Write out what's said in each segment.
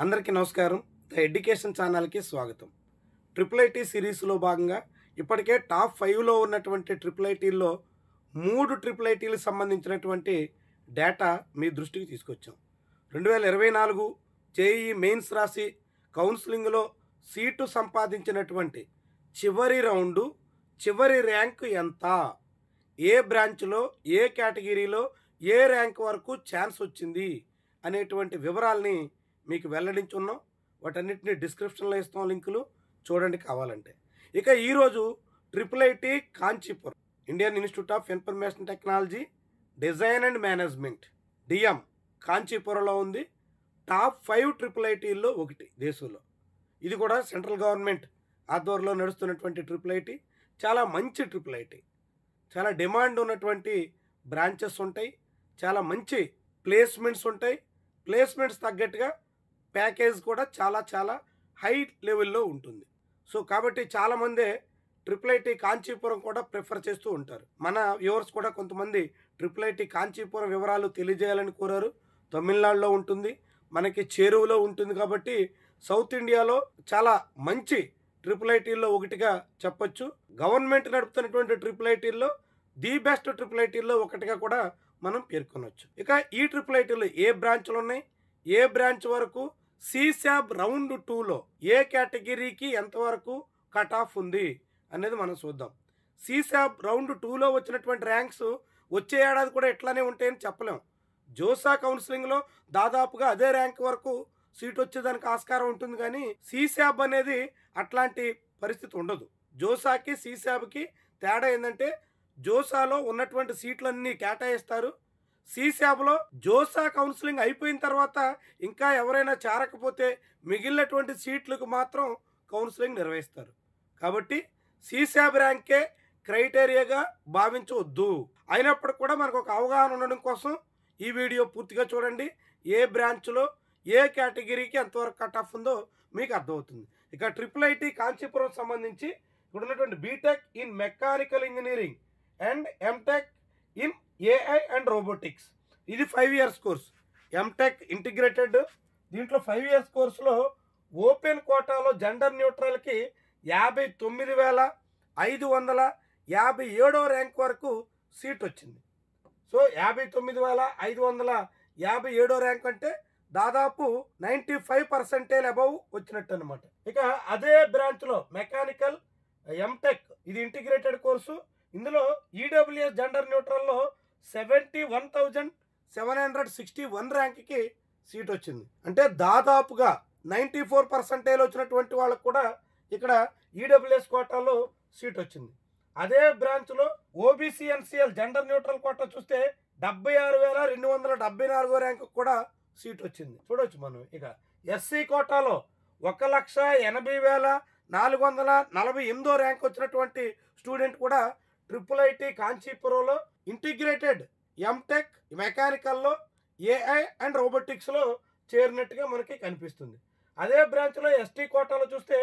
అందరికీ నమస్కారం. The education ఛానల్‌కి స్వాగతం. ట్రిపుల్ ఐటీ సిరీస్‌లో భాగంగా ఇప్పటికే టాప్ 5లో ఉన్నటువంటి ట్రిపుల్ ఐటీల్లో 3 ట్రిపుల్ ఐటీలకు సంబంధించినటువంటి డేటా మీ దృష్టికి తీసుకొచ్చాం. 2024 జేఈఈ మెయిన్స్ రాసి కౌన్సిలింగ్‌లో సీటు సంపాదించినటువంటి చివరి రౌండు, చివరి ర్యాంకు ఎంత? ఏ బ్రాంచ్‌లో, ఏ కేటగిరీలో, ఏ ర్యాంక్ వరకు ఛాన్స్ వచ్చింది అనేటువంటి వివరాల్ని మీకు వెల్లడించున్నాం. వాటన్నిటిని డిస్క్రిప్షన్లో ఇస్తాం లింకులు, చూడండి కావాలంటే. ఇక ఈరోజు triple IT Kanchipuram, Indian institute of information technology design and management DM కాంచీపురంలో ఉంది. టాప్ 5 ట్రిపుల్ ఐటీల్లో ఒకటి దేశంలో. ఇది కూడా సెంట్రల్ గవర్నమెంట్ ఆధ్వర్యంలో నడుస్తున్నటువంటి ట్రిపుల్ ఐటీ. చాలా మంచి ట్రిపుల్ ఐటీ, చాలా డిమాండ్ ఉన్నటువంటి బ్రాంచెస్ ఉంటాయి, చాలా మంచి ప్లేస్మెంట్స్ ఉంటాయి. ప్లేస్మెంట్స్ తగ్గట్టుగా ప్యాకేజ్ కూడా చాలా హై లెవెల్లో ఉంటుంది. సో కాబట్టి చాలామంది ట్రిపుల్ ఐటీ కాంచీపురం కూడా ప్రిఫర్ చేస్తూ ఉంటారు. మన వ్యూవర్స్ కూడా కొంతమంది ట్రిపుల్ ఐటీ కాంచీపురం వివరాలు తెలియజేయాలని కోరారు. తమిళనాడులో ఉంటుంది, మనకి చేరువలో ఉంటుంది. కాబట్టి సౌత్ ఇండియాలో చాలా మంచి ట్రిపుల్ ఐటీల్లో ఒకటిగా చెప్పొచ్చు. గవర్నమెంట్ నడుపుతున్నటువంటి ట్రిపుల్ ఐటీల్లో ది బెస్ట్ ట్రిపుల్ ఐటీల్లో ఒకటిగా కూడా మనం పేర్కొనవచ్చు. ఇక ఈ ట్రిపుల్ ఐటీలో ఏ బ్రాంచ్లు ఉన్నాయి, ఏ బ్రాంచ్ వరకు సిశాబ్ రౌండ్ 2లో ఏ కేటగిరీకి ఎంతవరకు కట్ ఆఫ్ ఉంది అనేది మనం చూద్దాం. సిశాబ్ రౌండ్ 2లో వచ్చినటువంటి ర్యాంక్స్ వచ్చే ఏడాది కూడా ఇట్లానే ఉంటాయని చెప్పలేం. జోసా కౌన్సిలింగ్లో దాదాపుగా అదే ర్యాంక్ వరకు సీట్ వచ్చేదానికి ఆస్కారం ఉంటుంది, కానీ సిశాబ్ అనేది అట్లాంటి పరిస్థితి ఉండదు. జోసాకి సిశాబ్కి తేడా ఏంటంటే జోసాలో ఉన్నటువంటి సీట్లన్నీ కేటాయిస్తారు. సిశాబ్లో జోసా కౌన్సిలింగ్ అయిపోయిన తర్వాత ఇంకా ఎవరైనా చేరకపోతే మిగిలినటువంటి సీట్లకు మాత్రం కౌన్సిలింగ్ నిర్వహిస్తారు. కాబట్టి సిశాబ్ ర్యాంకే క్రైటీరియాగా భావించవద్దు. అయినప్పుడు కూడా మనకు ఒక అవగాహన ఉండడం కోసం ఈ వీడియో పూర్తిగా చూడండి. ఏ బ్రాంచ్లో ఏ కేటగిరీకి ఎంతవరకు కట్ ఆఫ్ ఉందో మీకు అర్థమవుతుంది. ఇక ట్రిపుల్ ఐటీ కాంచీపురం సంబంధించి ఇక్కడ ఉన్నటువంటి BTech in mechanical engineering and MTech in AI and robotics, ఇది 5 years కోర్స్. ఎంటెక్ ఇంటిగ్రేటెడ్, దీంట్లో 5 years కోర్సులో ఓపెన్ కోటాలో జెండర్ న్యూట్రల్కి 59,557వ ర్యాంక్ వరకు సీట్ వచ్చింది. సో 59,557వ ర్యాంక్ అంటే దాదాపు 95% అబవ్ వచ్చినట్టు అనమాట. ఇక అదే బ్రాంచ్లో మెకానికల్ ఎంటెక్, ఇది ఇంటిగ్రేటెడ్ కోర్సు. ఇందులో ఈడబ్ల్యూఎస్ జెండర్ న్యూట్రల్లో 71,761 ర్యాంక్కి సీట్ వచ్చింది. అంటే దాదాపుగా 94% వచ్చినటువంటి వాళ్ళకు కూడా ఇక్కడ ఈడబ్ల్యూఎస్ కోటాలో సీట్ వచ్చింది. అదే బ్రాంచ్లో ఓబీసీఎన్సీఎల్ జెండర్ న్యూట్రల్ కోటా చూస్తే 76,274వ ర్యాంకు కూడా సీట్ వచ్చింది. చూడవచ్చు మనం. ఇక ఎస్సీ కోటాలో 1,80,448వ ర్యాంక్ వచ్చినటువంటి స్టూడెంట్ కూడా ట్రిపుల్ ఐటీ కాంచీపురంలో ఇంటిగ్రేటెడ్ ఎంటెక్ మెకానికల్లో ఏఐ అండ్ రోబోటిక్స్లో చేరినట్టుగా మనకి కనిపిస్తుంది. అదే బ్రాంచ్లో ఎస్టీ కోటాలో చూస్తే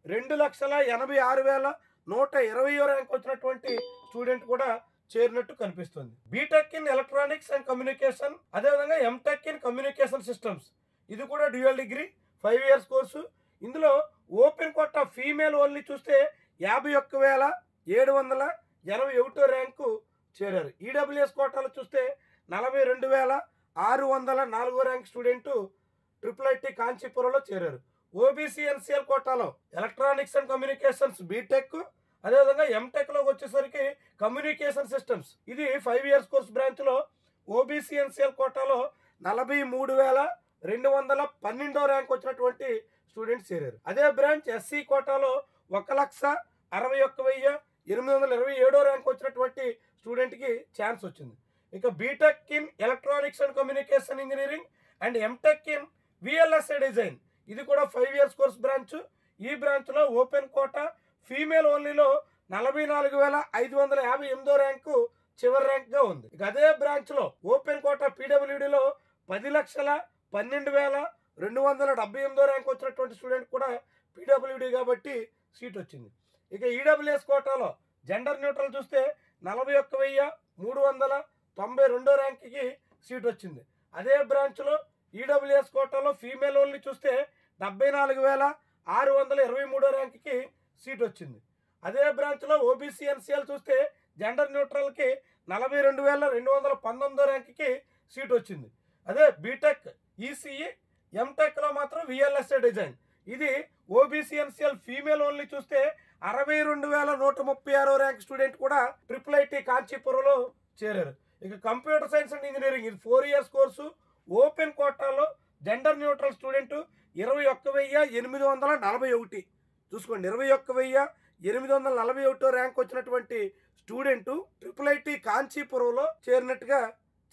2,86,120వ ర్యాంక్ వచ్చినటువంటి స్టూడెంట్ కూడా చేరినట్టు కనిపిస్తుంది. BTech in electronics and communication, అదేవిధంగా ఎంటెక్ ఇన్ కమ్యూనికేషన్ సిస్టమ్స్, ఇది కూడా డ్యూయల్ డిగ్రీ 5 years కోర్సు. ఇందులో ఓపెన్ కోటా ఫీమేల్ ఓన్లీ చూస్తే 51,781వ ర్యాంకు చేరారు. ఈడబ్ల్యూఎస్ కోటాలో చూస్తే 42,604వ ర్యాంక్ స్టూడెంట్ ట్రిపుల్ ఐటీ కాంచీపురంలో చేరారు. ఓబీసీఎన్సీఎల్ కోటాలో ఎలక్ట్రానిక్స్ అండ్ కమ్యూనికేషన్స్ బీటెక్, అదేవిధంగా ఎంటెక్లోకి వచ్చేసరికి కమ్యూనికేషన్ సిస్టమ్స్, ఇది 5 years కోర్స్ బ్రాంచ్లో ఓబీసీఎన్సీఎల్ కోటాలో 43,212వ ర్యాంక్ వచ్చినటువంటి స్టూడెంట్స్ చేరారు. అదే బ్రాంచ్ ఎస్సీ కోటాలో 1,61,827వ ర్యాంక్ వచ్చినటువంటి స్టూడెంట్కి ఛాన్స్ వచ్చింది. ఇక BTech in electronics and communication engineering and MTech in VLSI design, ఇది కూడా 5 years కోర్స్ బ్రాంచ్. ఈ బ్రాంచ్లో ఓపెన్ కోటా ఫీమేల్ ఓన్లీలో 44,558వ ర్యాంకు చివరి ర్యాంక్గా ఉంది. ఇక అదే బ్రాంచ్లో ఓపెన్ కోటా పీడబ్ల్యూడీలో 10,12,278వ ర్యాంక్ వచ్చినటువంటి స్టూడెంట్ కూడా పీడబ్ల్యూడీ కాబట్టి సీట్ వచ్చింది. ఇక ఈడబ్ల్యూఎస్ కోటాలో జెండర్ న్యూట్రల్ చూస్తే 41,392వ ర్యాంక్కి సీట్ వచ్చింది. అదే బ్రాంచ్లో ఈడబ్ల్యూఎస్ కోటాలో ఫీమేల్ ఓన్లీ చూస్తే 74,623 ర్యాంక్కి సీట్ వచ్చింది. అదే బ్రాంచ్లో ఓబీసీ ఎన్సీఎల్ చూస్తే జెండర్ న్యూట్రల్కి 42,219 ర్యాంక్కి సీట్ వచ్చింది. అదే బీటెక్ ఈసీఈ ఎంటెక్లో మాత్రం విఎల్ఎస్ఏ డిజైన్ ఇది ఓబీసీ ఎన్సీఎల్ ఫీమేల్ ఓన్లీ చూస్తే 62,136 ర్యాంక్ స్టూడెంట్ కూడా IIIT కాంచీపురంలో చేరారు. ఇక కంప్యూటర్ సైన్స్ అండ్ ఇంజనీరింగ్ ఇది 4 ఇయర్స్ కోర్సు ఓపెన్ కోటాలో జెండర్ న్యూట్రల్ స్టూడెంట్ 21,841 చూసుకోండి. 21,841 ర్యాంక్ వచ్చినటువంటి స్టూడెంట్ IIIT కాంచీపురంలో చేరినట్టుగా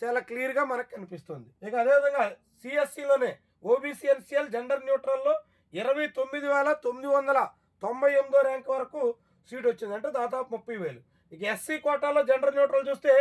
చాలా క్లియర్గా మనకు కనిపిస్తుంది. ఇక అదేవిధంగా సిఎస్సిలోనే ఓబీసీ ఎన్సీఎల్ జెండర్ న్యూట్రల్లో 29,998 ర్యాంక్ వరకు సీట్ వచ్చింది, అంటే దాదాపు 30,000. ఇక ఎస్సీ కోటాలో జెండర్ న్యూట్రల్ చూస్తే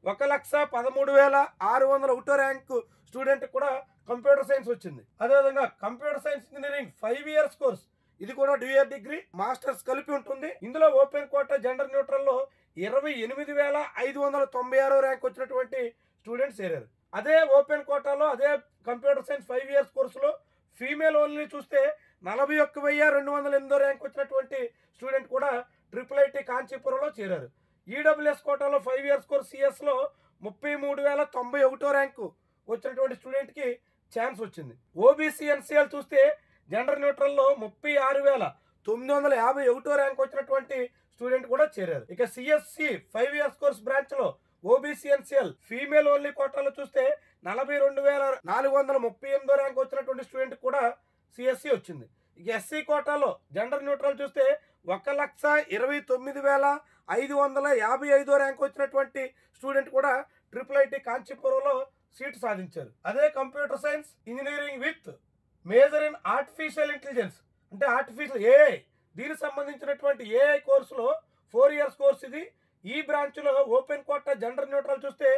1,13,601 ర్యాంక్ స్టూడెంట్ కూడా కంప్యూటర్ సైన్స్ వచ్చింది. అదేవిధంగా computer science engineering 5 years course ఇది కూడా డ్యూయర్ డిగ్రీ మాస్టర్స్ కలిపి ఉంటుంది. ఇందులో ఓపెన్ కోటా జెండర్ న్యూట్రల్లో 28,596 ర్యాంక్ వచ్చినటువంటి స్టూడెంట్స్ చేరారు. అదే ఓపెన్ కోటాలో అదే కంప్యూటర్ సైన్స్ 5 ఇయర్స్ కోర్సులో ఫీమేల్ ఓన్లీ చూస్తే 41,208 ర్యాంక్ వచ్చినటువంటి స్టూడెంట్ కూడా IIIT కాంచీపురంలో చేరారు. ఈడబ్ల్యూఎస్ కోటాలో 5 ఇయర్స్ కోర్స్ సిఎస్లో 33,091 ర్యాంకు వచ్చినటువంటి స్టూడెంట్కి ఛాన్స్ వచ్చింది. ఓబీసీ ఎన్సీఎల్ చూస్తే జెండర్ న్యూట్రల్లో 36,951 ర్యాంక్ వచ్చినటువంటి స్టూడెంట్ కూడా చేరారు. ఇక సిఎస్సి 5 ఇయర్స్ కోర్స్ బ్రాంచ్లో ఓబీసీ ఎన్సీఎల్ ఫీమేల్ ఓన్లీ కోటాలో చూస్తే 42,438 ర్యాంక్ వచ్చినటువంటి స్టూడెంట్ కూడా సిఎస్సి వచ్చింది. ఇక ఎస్సీ కోటాలో జెండర్ న్యూట్రల్ చూస్తే 1,29,555 ర్యాంక్ వచ్చినటువంటి స్టూడెంట్ కూడా IIIT కాంచీపురంలో సీట్ సాధించారు. అదే computer science engineering with major in artificial intelligence అంటే ఆర్టిఫిషియల్ ఏఐ దీనికి సంబంధించినటువంటి ఏఐ కోర్సులో 4 ఇయర్స్ కోర్స్ ఇది. ఈ బ్రాంచ్లో ఓపెన్ కోటా జెండర్ న్యూట్రల్ చూస్తే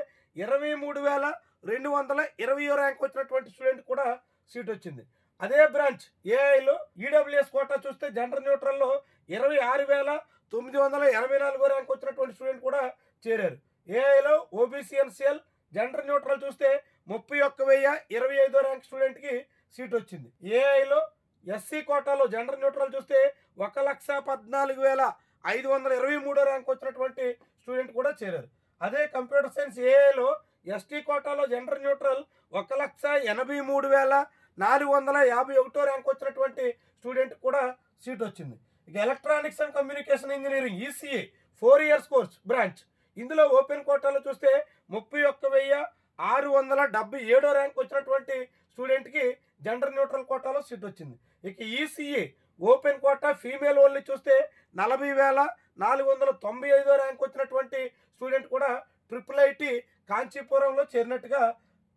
23,220 ర్యాంక్ వచ్చినటువంటి స్టూడెంట్ కూడా సీట్ వచ్చింది. అదే బ్రాంచ్ ఏఐలో ఈడబ్ల్యూఎస్ కోటా చూస్తే జెండర్ న్యూట్రల్లో 26,984 ర్యాంక్ వచ్చినటువంటి స్టూడెంట్ కూడా చేరారు. ఏఐలో ఓబీసీ ఎన్సీఎల్ జెండర్ న్యూట్రల్ చూస్తే 31,025 ర్యాంక్ స్టూడెంట్కి సీట్ వచ్చింది. ఏఐలో ఎస్సీ కోటాలో జెండర్ న్యూట్రల్ చూస్తే 1,14,523 ర్యాంక్ వచ్చినటువంటి స్టూడెంట్ కూడా చేరారు. అదే కంప్యూటర్ సైన్స్ ఏఐలో ఎస్టీ కోటాలో జెండర్ న్యూట్రల్ 1,83,451 ర్యాంక్ వచ్చినటువంటి స్టూడెంట్ కూడా సీట్ వచ్చింది. ఇక electronics and communication engineering ECE 4 years course branch ఇందులో ఓపెన్ కోటాలో చూస్తే 31,677 ర్యాంక్ వచ్చినటువంటి స్టూడెంట్కి జెండర్ న్యూట్రల్ కోటాలో సీట్ వచ్చింది. ఇక ECE open quota female only చూస్తే 40,495 ర్యాంక్ వచ్చినటువంటి స్టూడెంట్ కూడా IIIT కాంచీపురంలో చేరినట్టుగా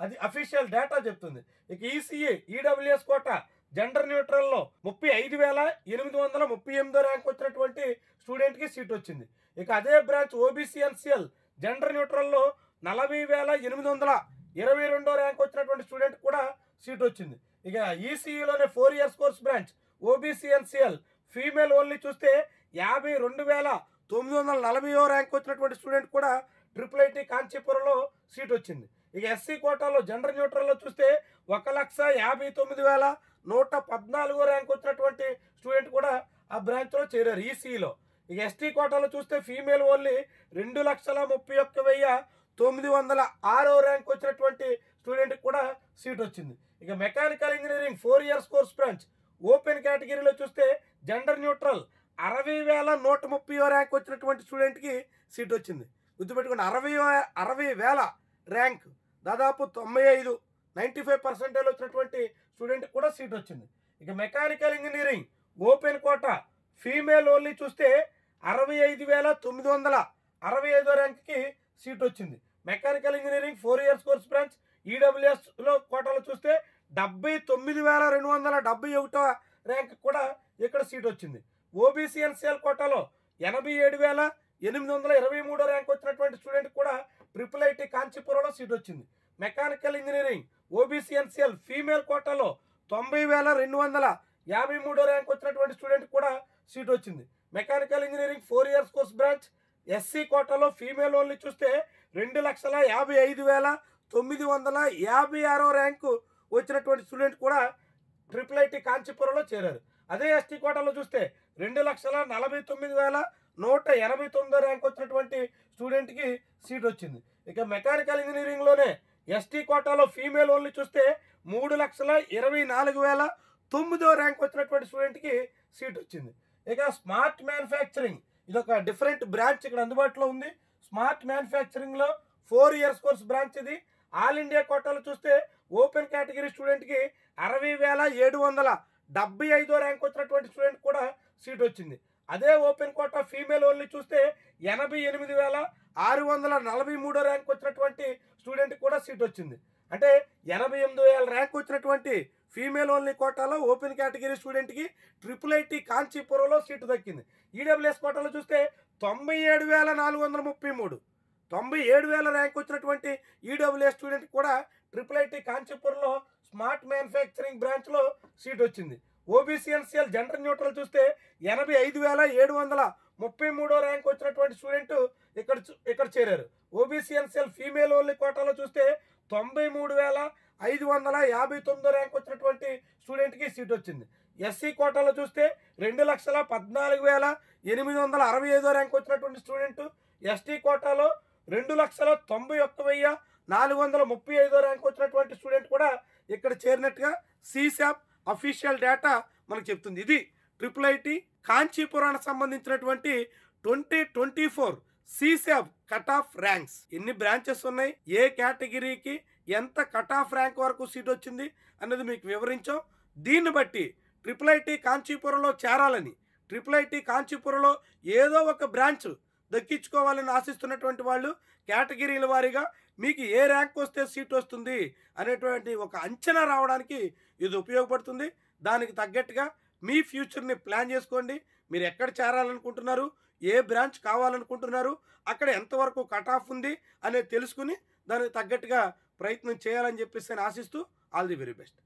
అది అఫీషియల్ డేటా చెప్తుంది. ఇక ఈసీఈ ఈడబ్ల్యూఎస్ కోటా జెండర్ న్యూట్రల్లో 35,838 ర్యాంక్ వచ్చినటువంటి స్టూడెంట్కి సీట్ వచ్చింది. ఇక అదే బ్రాంచ్ ఓబీసీ ఎన్సీఎల్ జెండర్ న్యూట్రల్లో 40,822 ర్యాంక్ వచ్చినటువంటి స్టూడెంట్ కూడా సీట్ వచ్చింది. ఇక ఈసీఈలోనే 4 years course branch OBC NCL female only చూస్తే 52,940 ర్యాంక్ వచ్చినటువంటి స్టూడెంట్ కూడా IIIT కాంచీపురంలో సీట్ వచ్చింది. ఇక ఎస్సీ కోటాలో జెండర్ న్యూట్రల్లో చూస్తే 1,59,114 ర్యాంక్ వచ్చినటువంటి స్టూడెంట్ కూడా ఆ బ్రాంచ్లో చేరారు ఈసీఈలో. ఇక ఎస్టీ కోటాలో చూస్తే ఫీమేల్ ఓన్లీ 2,31,906 ర్యాంక్ వచ్చినటువంటి స్టూడెంట్ కూడా సీట్ వచ్చింది. ఇక mechanical engineering 4 years course branch open కేటగిరీలో చూస్తే జెండర్ న్యూట్రల్ 60,130 ర్యాంక్ వచ్చినటువంటి స్టూడెంట్కి సీట్ వచ్చింది. గుర్తుపెట్టుకుని 60,000 ర్యాంక్ దాదాపు 95% వచ్చినటువంటి స్టూడెంట్ కూడా సీట్ వచ్చింది. ఇక mechanical engineering open quota female only చూస్తే 65,965 ర్యాంక్కి సీట్ వచ్చింది. Mechanical engineering 4 years course branch ఈడబ్ల్యూఎస్లో కోటాలో చూస్తే 79,271 ర్యాంక్ కూడా ఇక్కడ సీట్ వచ్చింది. ఓబీసీ ఎన్సీఎల్ కోటాలో 87,823 ర్యాంక్ వచ్చినటువంటి స్టూడెంట్ కూడా IIIT కాంచీపురంలో సీట్ వచ్చింది. Mechanical engineering OBC NCL female కోటాలో 90,253 ర్యాంక్ వచ్చినటువంటి స్టూడెంట్ కూడా సీట్ వచ్చింది. Mechanical engineering 4 years course branch SC కోటాలో ఫీమేల్ ఓన్లీ చూస్తే 2,55,956 ర్యాంకు వచ్చినటువంటి స్టూడెంట్ కూడా ట్రిపుల్ ఐటీ కాంచీపురంలో చేరారు. అదే ఎస్టీ కోటాలో చూస్తే 2,49,189 ర్యాంక్ వచ్చినటువంటి స్టూడెంట్కి సీట్ వచ్చింది. ఇక మెకానికల్ ఇంజనీరింగ్లోనే ఎస్టీ కోటాలో ఫీమేల్ ఓన్లీ చూస్తే 3,24,009 ర్యాంక్ వచ్చినటువంటి స్టూడెంట్కి సీట్ వచ్చింది. ఇక స్మార్ట్ మ్యానుఫ్యాక్చరింగ్ ఇది ఒక డిఫరెంట్ బ్రాంచ్ ఇక్కడ అందుబాటులో ఉంది. స్మార్ట్ మ్యానుఫ్యాక్చరింగ్లో 4 ఇయర్స్ కోర్స్ బ్రాంచ్ ఇది. ఆల్ ఇండియా కోటాలో చూస్తే ఓపెన్ కేటగిరీ స్టూడెంట్కి 60,775 ర్యాంక్ వచ్చినటువంటి స్టూడెంట్ కూడా సీట్ వచ్చింది. అదే ఓపెన్ కోటా ఫీమేల్ ఓన్లీ చూస్తే 88,643 ర్యాంక్ వచ్చినటువంటి స్టూడెంట్ కూడా సీట్ వచ్చింది. అంటే 88,000 ర్యాంక్ వచ్చినటువంటి ఫీమేల్ ఓన్లీ కోటాలో ఓపెన్ కేటగిరీ స్టూడెంట్కి ట్రిపుల్ ఐటీ కాంచీపురంలో సీటు దక్కింది. ఈడబ్ల్యూఎస్ కోటాలో చూస్తే 97,433 97,000 ర్యాంక్ వచ్చినటువంటి ఈడబ్ల్యూఎస్ స్టూడెంట్ కూడా ట్రిపుల్ ఐటీ కాంచీపురంలో స్మార్ట్ మ్యానుఫ్యాక్చరింగ్ బ్రాంచ్లో సీట్ వచ్చింది. ఓబీసీ ఎన్సీఎల్ జెండర్ న్యూట్రల్ చూస్తే 85,733 ర్యాంక్ వచ్చినటువంటి స్టూడెంట్ ఇక్కడ చేరారు. ఓబీసీ ఎన్సీఎల్ ఫీమేల్ ఓన్లీ కోటాలో చూస్తే 93,559 ర్యాంక్ వచ్చినటువంటి స్టూడెంట్కి సీట్ వచ్చింది. ఎస్సీ కోటాలో చూస్తే 2,14,865 ర్యాంక్ వచ్చినటువంటి స్టూడెంట్, ఎస్టీ కోటాలో 2,91,435 ర్యాంక్ వచ్చినటువంటి స్టూడెంట్ కూడా ఇక్కడ చేరినట్టుగా సిశాప్ అఫీషియల్ డేటా మనకు చెప్తుంది. ఇది ట్రిపుల్ ఐటీ కాంచీపురానికి సంబంధించినటువంటి 2024 సిశాప్ కట్ ఆఫ్ ర్యాంక్స్. ఎన్ని బ్రాంచెస్ ఉన్నాయి, ఏ కేటగిరీకి ఎంత కట్ ఆఫ్ ర్యాంక్ వరకు సీట్ వచ్చింది అన్నది మీకు వివరించాం. దీన్ని బట్టి ట్రిపుల్ ఐటీ కాంచీపురంలో చేరాలని, ట్రిపుల్ ఐటీ కాంచీపురంలో ఏదో ఒక బ్రాంచ్ దక్కించుకోవాలని ఆశిస్తున్నటువంటి వాళ్ళు కేటగిరీల వారీగా మీకు ఏ ర్యాంక్ వస్తే సీట్ వస్తుంది అనేటువంటి ఒక అంచనా రావడానికి ఇది ఉపయోగపడుతుంది. దానికి తగ్గట్టుగా మీ ఫ్యూచర్ని ప్లాన్ చేసుకోండి. మీరు ఎక్కడ చేరాలనుకుంటున్నారు, ఏ బ్రాంచ్ కావాలనుకుంటున్నారు, అక్కడ ఎంతవరకు కట్ ఆఫ్ ఉంది అనేది తెలుసుకుని దానికి తగ్గట్టుగా ప్రయత్నం చేయాలని చెప్పేసి ఆశిస్తూ ఆల్ ది వెరీ బెస్ట్.